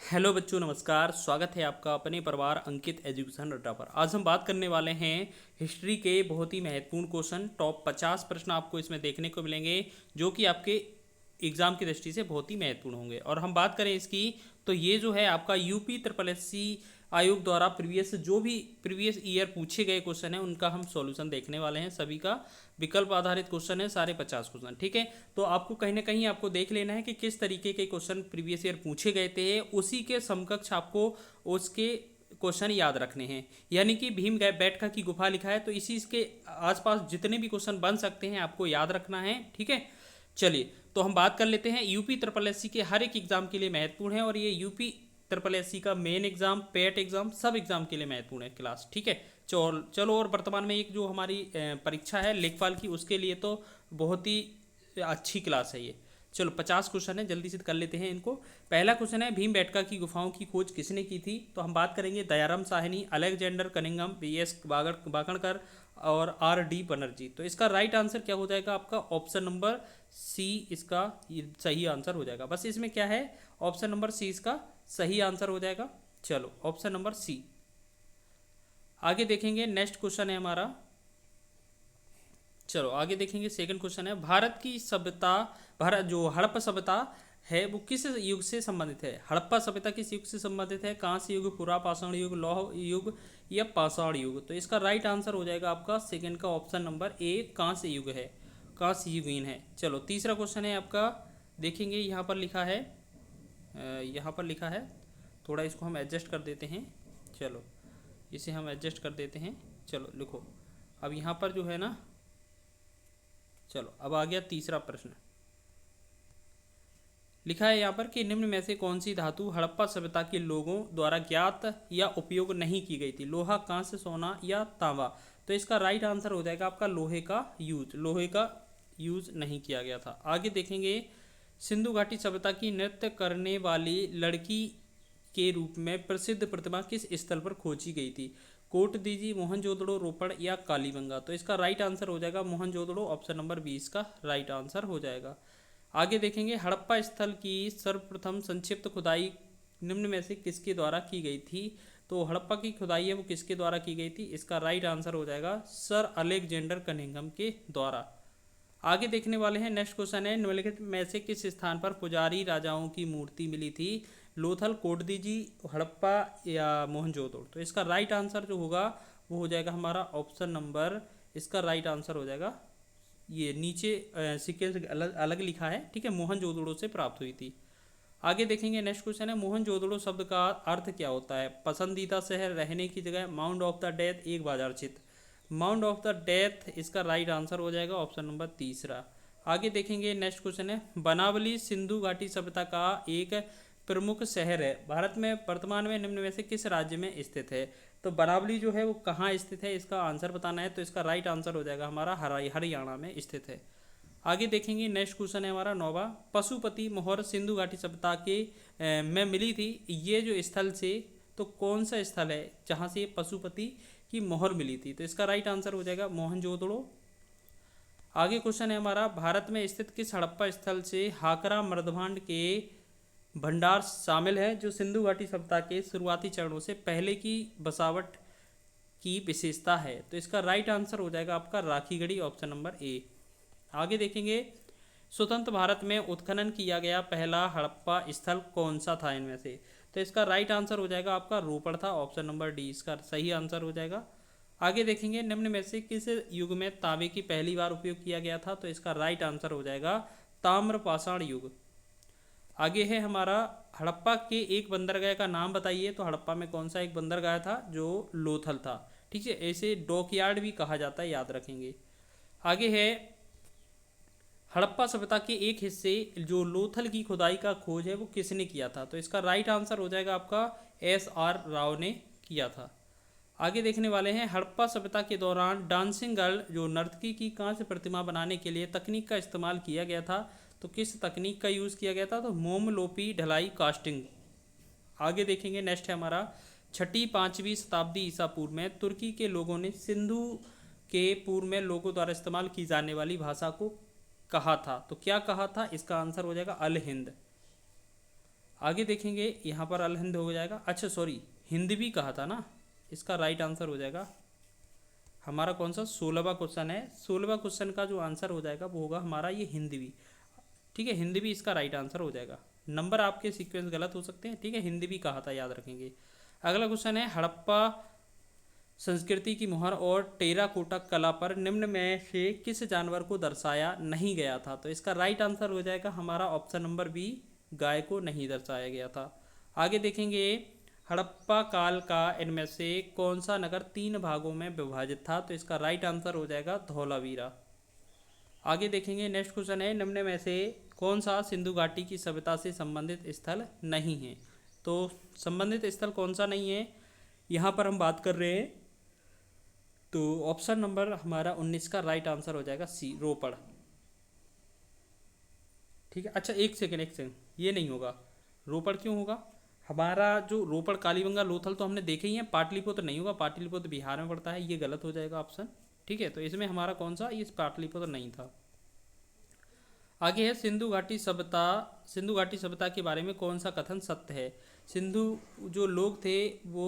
Hello बच्चों, नमस्कार। स्वागत है आपका अपने परिवार अंकित एजुकेशन अड्डा पर। आज हम बात करने वाले हैं हिस्ट्री के बहुत ही महत्वपूर्ण क्वेश्चन। टॉप 50 प्रश्न आपको इसमें देखने को मिलेंगे जो कि आपके एग्जाम की दृष्टि से बहुत ही महत्वपूर्ण होंगे। और हम बात करें इसकी, तो ये जो है आपका यूपी ट्रिपल एस सी आयोग द्वारा जो भी प्रीवियस ईयर पूछे गए क्वेश्चन है उनका हम सॉल्यूशन देखने वाले हैं। सभी का विकल्प आधारित क्वेश्चन है, सारे 50 क्वेश्चन। ठीक है, तो आपको कहीं ना कहीं आपको देख लेना है कि किस तरीके के क्वेश्चन प्रीवियस ईयर पूछे गए थे, उसी के समकक्ष आपको उसके क्वेश्चन याद रखने हैं। यानी कि भीम गैप बैठका की गुफा लिखा है, तो इसी के आसपास जितने भी क्वेश्चन बन सकते हैं आपको याद रखना है। ठीक है, चलिए तो हम बात कर लेते हैं। यूपी ट्रिपल एस सी के हर एक एग्जाम के लिए महत्वपूर्ण है और ये यूपी ट्रिपल एस सी का मेन एग्जाम, पेट एग्जाम, सब एग्जाम के लिए महत्वपूर्ण है क्लास। ठीक है, चलो और वर्तमान में एक जो हमारी परीक्षा है लेखपाल की, उसके लिए तो बहुत ही अच्छी क्लास है ये। चलो 50 क्वेश्चन है, जल्दी से कर लेते हैं इनको। पहला क्वेश्चन है, भीम बेटका की गुफाओं की खोज किसने की थी? तो हम बात करेंगे Dayaram Sahni, Alexander Cunningham, B S Bagadkar और आर डी बनर्जी। तो इसका राइट आंसर क्या हो जाएगा आपका? ऑप्शन नंबर सी इसका सही आंसर हो जाएगा। बस इसमें क्या है, ऑप्शन नंबर सी इसका सही आंसर हो जाएगा। चलो ऑप्शन नंबर सी। आगे देखेंगे, नेक्स्ट क्वेश्चन है हमारा। चलो आगे देखेंगे, सेकंड क्वेश्चन है, भारत की सभ्यता, भारत जो हड़प्पा सभ्यता है वो किस युग से संबंधित है? हड़प्पा सभ्यता किस युग से संबंधित है? कांस्य युग, पुरा पाषाण युग, लौह युग या पाषाण युग? तो इसका राइट आंसर हो जाएगा आपका सेकंड का ऑप्शन नंबर ए, कांस्य युग है, कांस्य युगीन है। चलो तीसरा क्वेश्चन है आपका, देखेंगे यहाँ पर लिखा है, यहाँ पर लिखा है, थोड़ा इसको हम एडजस्ट कर देते हैं। चलो इसे हम एडजस्ट कर देते हैं। चलो लिखो, अब यहाँ पर जो है ना, चलो अब आ गया तीसरा प्रश्न। लिखा है यहाँ पर कि निम्न में से कौन सी धातु हड़प्पा सभ्यता के लोगों द्वारा ज्ञात या उपयोग नहीं की गई थी? लोहा, कांस्य, सोना या तांबा? तो इसका राइट आंसर हो जाएगा आपका लोहे का यूज। लोहे का यूज नहीं किया गया था। आगे देखेंगे, सिंधु घाटी सभ्यता की नृत्य करने वाली लड़की के रूप में प्रसिद्ध प्रतिमा किस स्थल पर खोजी गई थी? कोटदीजी, मोहनजोदड़ो, रोपड़ या कालीबंगा? तो इसका राइट आंसर हो जाएगा मोहनजोदड़ो, ऑप्शन नंबर 20 का राइट आंसर हो जाएगा। आगे देखेंगे, हड़प्पा स्थल की सर्वप्रथम संक्षिप्त खुदाई निम्न में से किसके द्वारा की गई थी? तो हड़प्पा की खुदाई है वो किसके द्वारा की गई थी? इसका राइट आंसर हो जाएगा सर अलेक्जेंडर कनिंघम के द्वारा। आगे देखने वाले हैं, नेक्स्ट क्वेश्चन है, निम्नलिखित में से किस स्थान पर पुजारी राजाओं की मूर्ति मिली थी? लोथल, कोटदीजी, हड़प्पा या मोहनजोदड़ो? तो इसका राइट आंसर जो होगा वो हो जाएगा हमारा ऑप्शन नंबर, इसका राइट आंसर हो जाएगा ये नीचे सीक्वेंस अलग अलग लिखा है। ठीक है, मोहनजोदड़ो से प्राप्त हुई थी। आगे देखेंगे, नेक्स्ट क्वेश्चन है, मोहनजोदड़ो शब्द का अर्थ क्या होता है? पसंदीदा शहर, रहने की जगह, माउंट ऑफ द डेथ, एक बाजार चित्र? माउंट ऑफ द डेथ इसका राइट आंसर हो जाएगा ऑप्शन नंबर तीसरा। आगे देखेंगे, नेक्स्ट क्वेश्चन है, बनावली सिंधु घाटी सभ्यता का एक प्रमुख शहर है, भारत में वर्तमान में निम्न में से किस राज्य में स्थित है? तो बनावली जो है वो कहाँ स्थित है, इसका आंसर बताना है। तो इसका राइट आंसर हो जाएगा हमारा हरियाणा में स्थित है। आगे देखेंगे, नेक्स्ट क्वेश्चन है हमारा 9वां, पशुपति मोहर सिंधु घाटी सभ्यता के में मिली थी, ये जो स्थल से, तो कौन सा स्थल है जहाँ से पशुपति की मोहर मिली थी? तो इसका राइट आंसर हो जाएगा मोहनजोदड़ो। आगे क्वेश्चन है हमारा, भारत में स्थित किस हड़प्पा स्थल से हाकरा मृदभांड के भंडार शामिल है जो सिंधु घाटी सभ्यता के शुरुआती चरणों से पहले की बसावट की विशेषता है? तो इसका राइट आंसर हो जाएगा आपका राखीगढ़ी, ऑप्शन नंबर ए। आगे देखेंगे, स्वतंत्र भारत में उत्खनन किया गया पहला हड़प्पा स्थल कौन सा था इनमें से? तो इसका राइट आंसर हो जाएगा आपका रोपड़ था, ऑप्शन नंबर डी इसका सही आंसर हो जाएगा। आगे देखेंगे, निम्न में से किस युग में तांबे की पहली बार उपयोग किया गया था? तो इसका राइट आंसर हो जाएगा ताम्र पाषाण युग। आगे है हमारा, हड़प्पा के एक बंदरगाह का नाम बताइए। तो हड़प्पा में कौन सा एक बंदरगाह था? जो लोथल था। ठीक है, ऐसे डॉकयार्ड भी कहा जाता है, याद रखेंगे। आगे है, हड़प्पा सभ्यता के एक हिस्से जो लोथल की खुदाई का खोज है वो किसने किया था? तो इसका राइट आंसर हो जाएगा आपका एस आर राव ने किया था। आगे देखने वाले हैं, हड़प्पा सभ्यता के दौरान डांसिंग गर्ल जो नर्तकी की कांस्य प्रतिमा बनाने के लिए तकनीक का इस्तेमाल किया गया था, तो किस तकनीक का यूज़ किया गया था? तो मोम लोपी ढलाई कास्टिंग। आगे देखेंगे, नेक्स्ट है हमारा, छठी 5वीं शताब्दी ईसा पूर्व में तुर्की के लोगों ने सिंधु के पूर्व में लोगों द्वारा इस्तेमाल की जाने वाली भाषा को कहा था, तो क्या कहा था? इसका आंसर हो जाएगा अल हिंद। आगे देखेंगे यहाँ पर अल हिंद हो जाएगा, अच्छा सॉरी हिंद भी कहा था ना, इसका राइट आंसर हो जाएगा हमारा कौन सा 16वां क्वेश्चन है। 16वां क्वेश्चन का जो आंसर हो जाएगा वो होगा हमारा ये हिंदी भी, ठीक है, हिंदी भी इसका राइट आंसर हो जाएगा। नंबर आपके सीक्वेंस गलत हो सकते हैं, ठीक है, हिंदी भी कहा था, याद रखेंगे। अगला क्वेश्चन है हड़प्पा संस्कृति की मुहर और टेराकोटा कला पर निम्न में से किस जानवर को दर्शाया नहीं गया था, तो इसका राइट आंसर हो जाएगा हमारा ऑप्शन नंबर बी, गाय को नहीं दर्शाया गया था। आगे देखेंगे हड़प्पा काल का इनमें से कौन सा नगर 3 भागों में विभाजित था, तो इसका राइट आंसर हो जाएगा धौलावीरा। आगे देखेंगे नेक्स्ट क्वेश्चन है निम्न में से कौन सा सिंधु घाटी की सभ्यता से संबंधित स्थल नहीं है, तो संबंधित स्थल कौन सा नहीं है यहाँ पर हम बात कर रहे हैं, तो ऑप्शन नंबर हमारा 19 का राइट आंसर हो जाएगा सी, रोपड़। ठीक है, अच्छा एक सेकंड, ये नहीं होगा, रोपड़ क्यों होगा, हमारा जो रोपड़ कालीबंगा लोथल तो हमने देखे ही है, पाटलिपुत्र नहीं होगा, पाटलिपुत्र बिहार में पड़ता है, ये गलत हो जाएगा ऑप्शन। ठीक है, तो इसमें हमारा कौन सा, ये पाटलिपुत्र नहीं था। आगे है सिंधु घाटी सभ्यता, सिंधु घाटी सभ्यता के बारे में कौन सा कथन सत्य है। सिंधु जो लोग थे वो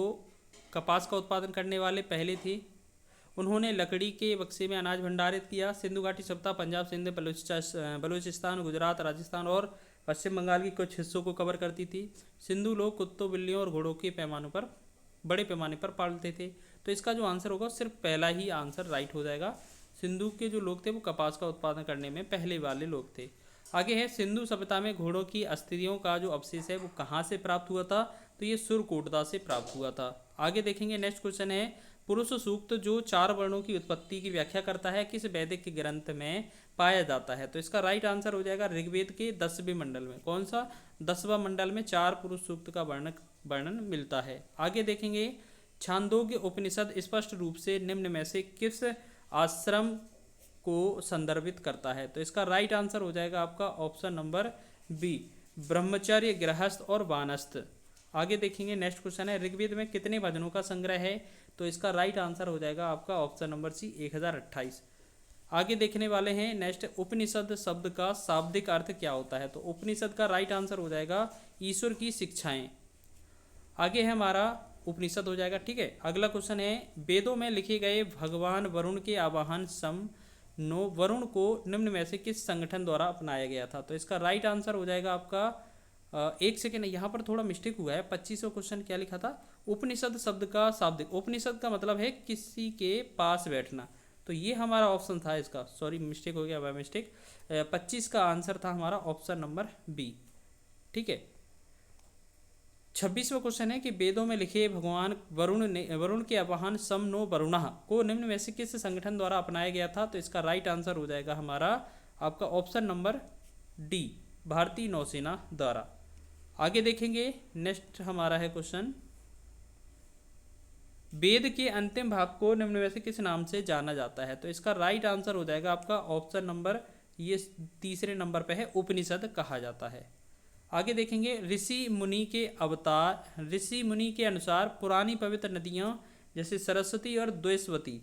कपास का उत्पादन करने वाले पहले थे, उन्होंने लकड़ी के बक्से में अनाज भंडारित किया। सिंधु घाटी सभ्यता पंजाब, सिंध, बलूचिस्तान, गुजरात, राजस्थान और पश्चिम बंगाल की कुछ हिस्सों को कवर करती थी। सिंधु लोग कुत्तों, बिल्लियों और घोड़ों के पैमानों पर, बड़े पैमाने पर पालते थे, तो इसका जो आंसर होगा सिर्फ पहला ही आंसर राइट हो जाएगा। सिंधु के जो लोग थे वो कपास का उत्पादन करने में पहले वाले लोग थे। आगे है सिंधु सभ्यता में घोड़ों की अस्थियों का जो अवशेष है वो कहाँ से प्राप्त हुआ था, तो ये सुरकोटदा से प्राप्त हुआ था। आगे देखेंगे नेक्स्ट क्वेश्चन है पुरुष सूक्त जो 4 वर्णों की उत्पत्ति की व्याख्या करता है किस वैदिक के ग्रंथ में पाया जाता है, तो इसका राइट आंसर हो जाएगा ऋग्वेद के 10वें मंडल में, कौन सा 10वां मंडल में 4 पुरुष सूक्त का वर्णन मिलता है। आगे देखेंगे छांदोग्य उपनिषद स्पष्ट रूप से निम्न में से किस आश्रम को संदर्भित करता है, तो इसका राइट आंसर हो जाएगा आपका ऑप्शन नंबर बी, ब्रह्मचर्य, गृहस्थ और वानस्थ। आगे देखेंगे नेक्स्ट क्वेश्चन है ऋग्वेद में कितने भजनों का संग्रह है, तो इसका राइट आंसर हो जाएगा आपका ऑप्शन नंबर सी, 1028। आगे देखने वाले हैं नेक्स्ट उपनिषद शब्द का शाब्दिक अर्थ क्या होता है, तो उपनिषद का राइट आंसर हो जाएगा ईश्वर की शिक्षाएं। आगे है हमारा उपनिषद हो जाएगा। ठीक है, अगला क्वेश्चन है वेदों में लिखे गए भगवान वरुण के आवाहन सम नो वरुण को निम्न में से किस संगठन द्वारा अपनाया गया था, तो इसका राइट आंसर हो जाएगा आपका एक सेकेंड, यहाँ पर थोड़ा मिस्टेक हुआ है। 25वां क्वेश्चन क्या लिखा था, उपनिषद शब्द का शाब्दिक, उपनिषद का मतलब है किसी के पास बैठना, तो ये हमारा ऑप्शन था इसका, सॉरी मिस्टेक हो गया, बाय मिस्टेक। 25 का आंसर था हमारा ऑप्शन नंबर बी। ठीक है, 26वां क्वेश्चन है कि वेदों में लिखे भगवान वरुण के आवाहन सम नो वरुणः को निम्न में से किस संगठन द्वारा अपनाया गया था, तो इसका राइट आंसर हो जाएगा हमारा आपका ऑप्शन नंबर डी, भारतीय नौसेना द्वारा। आगे देखेंगे नेक्स्ट हमारा है क्वेश्चन वेद के अंतिम भाग को निम्न में से किस नाम से जाना जाता है, तो इसका राइट आंसर हो जाएगा आपका ऑप्शन नंबर ये 3 नंबर पे है, उपनिषद कहा जाता है। आगे देखेंगे ऋषि मुनि के अवतार, ऋषि मुनि के अनुसार पुरानी पवित्र नदियाँ जैसे सरस्वती और द्वैस्वती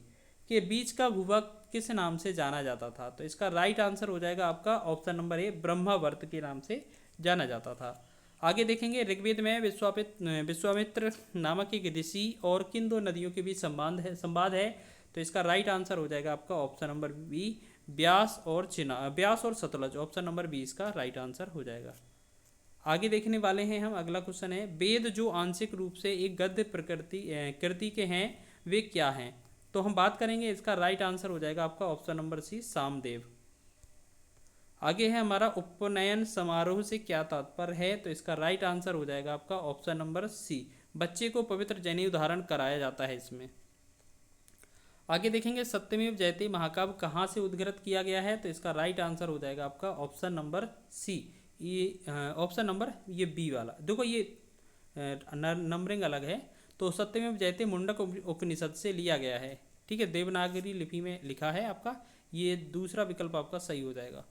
के बीच का भूभाग किस नाम से जाना जाता था, तो इसका राइट आंसर हो जाएगा आपका ऑप्शन नंबर ए, ब्रह्मावर्त के नाम से जाना जाता था। आगे देखेंगे ऋग्वेद में विश्वामित्र नामक एक ऋषि और किन 2 नदियों के बीच संवाद है, तो इसका राइट आंसर हो जाएगा आपका ऑप्शन नंबर बी, ब्यास और सतलज, ऑप्शन नंबर बी इसका राइट आंसर हो जाएगा। आगे देखने वाले हैं हम, अगला क्वेश्चन है वेद जो आंशिक रूप से एक गद्य कृति के हैं वे क्या हैं, तो हम बात करेंगे इसका राइट आंसर हो जाएगा आपका ऑप्शन नंबर सी, सामदेव। आगे है हमारा उपनयन समारोह से क्या तात्पर्य है, तो इसका राइट आंसर हो जाएगा आपका ऑप्शन नंबर सी, बच्चे को पवित्र जनेऊ धारण कराया जाता है इसमें। आगे देखेंगे सत्यमेव जयते महाकाव्य कहाँ से उद्गृत किया गया है, तो इसका राइट आंसर हो जाएगा आपका ऑप्शन नंबर सी, ये ऑप्शन नंबर ये बी वाला। देखो ये नंबरिंग अलग है, तो सत्यमेव जयते मुंडक उपनिषद से लिया गया है। ठीक है, देवनागरी लिपि में लिखा है आपका, ये दूसरा विकल्प आपका सही हो जाएगा।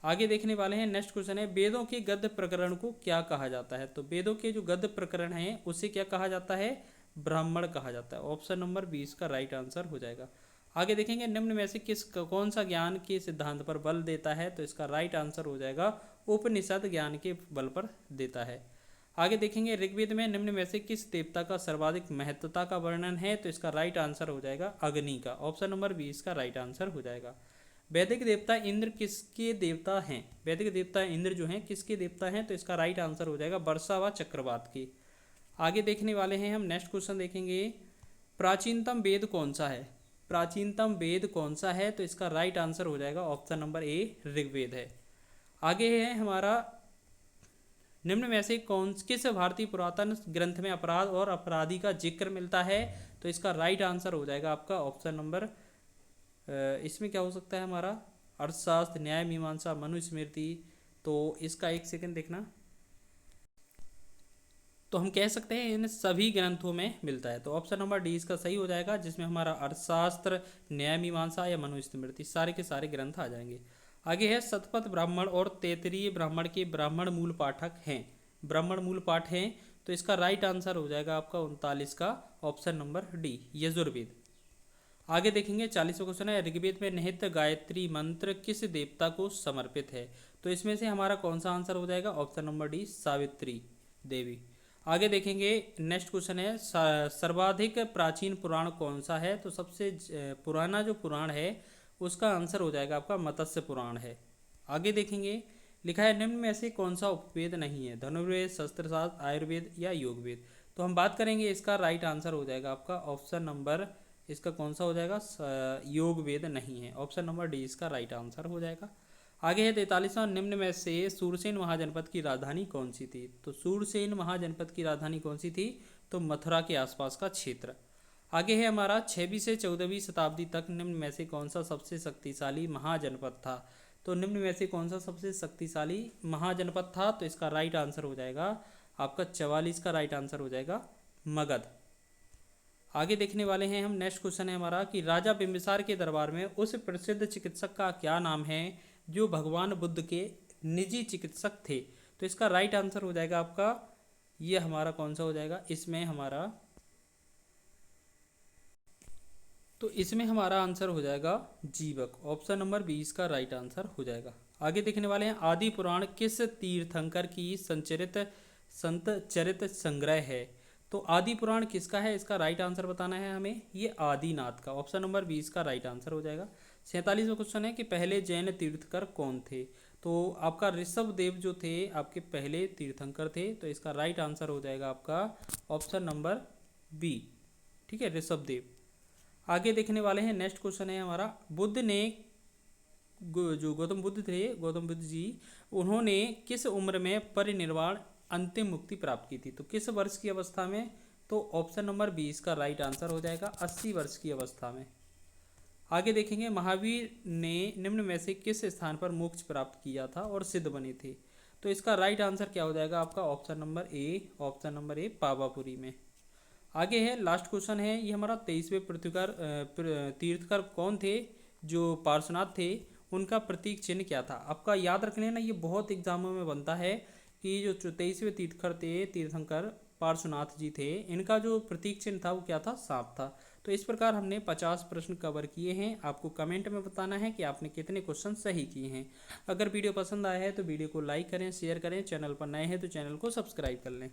आगे देखने वाले हैं नेक्स्ट क्वेश्चन है वेदों के गद्य प्रकरण को क्या कहा जाता है, तो वेदों के जो गद्य प्रकरण हैं उसे क्या कहा जाता है, ब्राह्मण कहा जाता है, ऑप्शन नंबर 20 का राइट आंसर हो जाएगा। आगे देखेंगे निम्न में से कौन सा ज्ञान के सिद्धांत पर बल देता है, तो इसका राइट आंसर हो जाएगा उपनिषद ज्ञान के बल पर देता है। आगे देखेंगे ऋग्वेद में निम्न में से किस देवता का सर्वाधिक महत्वता का वर्णन है, तो इसका राइट आंसर हो जाएगा अग्नि का। ऑप्शन नंबर बी इसका राइट आंसर हो जाएगा। वैदिक देवता इंद्र किसके देवता हैं? वैदिक देवता इंद्र जो हैं किसके देवता हैं, तो इसका राइट आंसर हो जाएगा वर्षा व चक्रवात के। आगे देखने वाले हैं हम नेक्स्ट क्वेश्चन देखेंगे, प्राचीनतम वेद कौन सा है? प्राचीनतम वेद कौन सा है, तो इसका राइट आंसर हो जाएगा ऑप्शन नंबर ए ऋग्वेद है। आगे है हमारा निम्न में से किस भारतीय पुरातन ग्रंथ में अपराध और अपराधी का जिक्र मिलता है, तो इसका राइट आंसर हो जाएगा आपका ऑप्शन नंबर, इसमें क्या हो सकता है हमारा, अर्थशास्त्र, न्याय मीमांसा, मनुस्मृति। तो इसका एक सेकंड देखना, तो हम कह सकते हैं इन सभी ग्रंथों में मिलता है, तो ऑप्शन नंबर डी इसका सही हो जाएगा, जिसमें हमारा अर्थशास्त्र, न्याय मीमांसा या मनुस्मृति सारे के सारे ग्रंथ आ जाएंगे। आगे है शतपथ ब्राह्मण और तैतरीय ब्राह्मण के ब्राह्मण मूल पाठक हैं, ब्राह्मण मूल पाठ हैं, तो इसका राइट आंसर हो जाएगा आपका 39 का ऑप्शन नंबर डी यजुर्वेद। आगे देखेंगे 40वां क्वेश्चन है, ऋग्वेद में निहित गायत्री मंत्र किस देवता को समर्पित है, तो इसमें से हमारा कौन सा आंसर हो जाएगा, option number D Savitri Devi. आगे देखेंगे नेक्स्ट क्वेश्चन है, सर्वाधिक प्राचीन पुराण कौन सा है, तो सबसे पुराना जो पुराण है उसका आंसर हो जाएगा आपका मत्स्य पुराण है। आगे देखेंगे लिखा है निम्न में से कौन सा उपवेद नहीं है, धनुर्वेद, शस्त्रशास्त्र, आयुर्वेद या योगवेद। तो हम बात करेंगे इसका राइट आंसर हो जाएगा आपका ऑप्शन नंबर, इसका कौन सा हो जाएगा, योगवेद नहीं है, ऑप्शन नंबर डी इसका राइट आंसर हो जाएगा। आगे है 43वां, निम्न में से सूरसेन महाजनपद की राजधानी कौन सी थी, तो सूरसेन महाजनपद की राजधानी कौन सी थी, तो मथुरा के आसपास का क्षेत्र। आगे है हमारा 6वीं से 14वीं शताब्दी तक निम्न में से कौन सा सबसे शक्तिशाली महाजनपद था, तो निम्न में से कौन सा सबसे शक्तिशाली महाजनपद था, तो इसका राइट आंसर हो जाएगा आपका 44 का राइट आंसर हो जाएगा मगध। आगे देखने वाले हैं हम नेक्स्ट क्वेश्चन है हमारा कि राजा बिंबिसार के दरबार में उस प्रसिद्ध चिकित्सक का क्या नाम है जो भगवान बुद्ध के निजी चिकित्सक थे, तो इसका राइट आंसर हो जाएगा आपका, ये हमारा कौन सा हो जाएगा, इसमें हमारा आंसर हो जाएगा जीवक, ऑप्शन नंबर 20 का राइट आंसर हो जाएगा। आगे देखने वाले हैं आदि पुराण किस तीर्थंकर की संत चरित संग्रह है, तो आदि पुराण किसका है, इसका राइट आंसर बताना है हमें, ये आदिनाथ का, ऑप्शन नंबर 20 का राइट आंसर हो जाएगा। 47वां क्वेश्चन है कि पहले जैन तीर्थंकर कौन थे, तो आपका ऋषभ देव जो थे आपके पहले तीर्थंकर थे, तो इसका राइट आंसर हो जाएगा आपका ऑप्शन नंबर बी, ठीक है, ऋषभ देव। आगे देखने वाले हैं नेक्स्ट क्वेश्चन है हमारा, बुद्ध ने जो गौतम बुद्ध जी, उन्होंने किस उम्र में परिनिर्वाण अंतिम मुक्ति प्राप्त की थी, तो किस वर्ष की अवस्था में, तो ऑप्शन नंबर 20 का राइट आंसर हो जाएगा 80 वर्ष की अवस्था में। आगे देखेंगे महावीर ने निम्न में से किस स्थान पर मोक्ष प्राप्त किया था और सिद्ध बने थे, तो इसका राइट आंसर क्या हो जाएगा आपका ऑप्शन नंबर ए पावापुरी में। आगे है लास्ट क्वेश्चन है, ये हमारा 23वें तीर्थकर कौन थे जो पार्श्वनाथ थे, उनका प्रतीक चिन्ह क्या था। आपका याद रख लेना, ये बहुत एग्जामों में बनता है कि जो 23वें तीर्थंकर पार्श्वनाथ जी थे, इनका जो प्रतीक चिन्ह था वो क्या था, सांप था। तो इस प्रकार हमने 50 प्रश्न कवर किए हैं। आपको कमेंट में बताना है कि आपने कितने क्वेश्चन सही किए हैं। अगर वीडियो पसंद आया है तो वीडियो को लाइक करें, शेयर करें, चैनल पर नए हैं तो चैनल को सब्सक्राइब कर लें।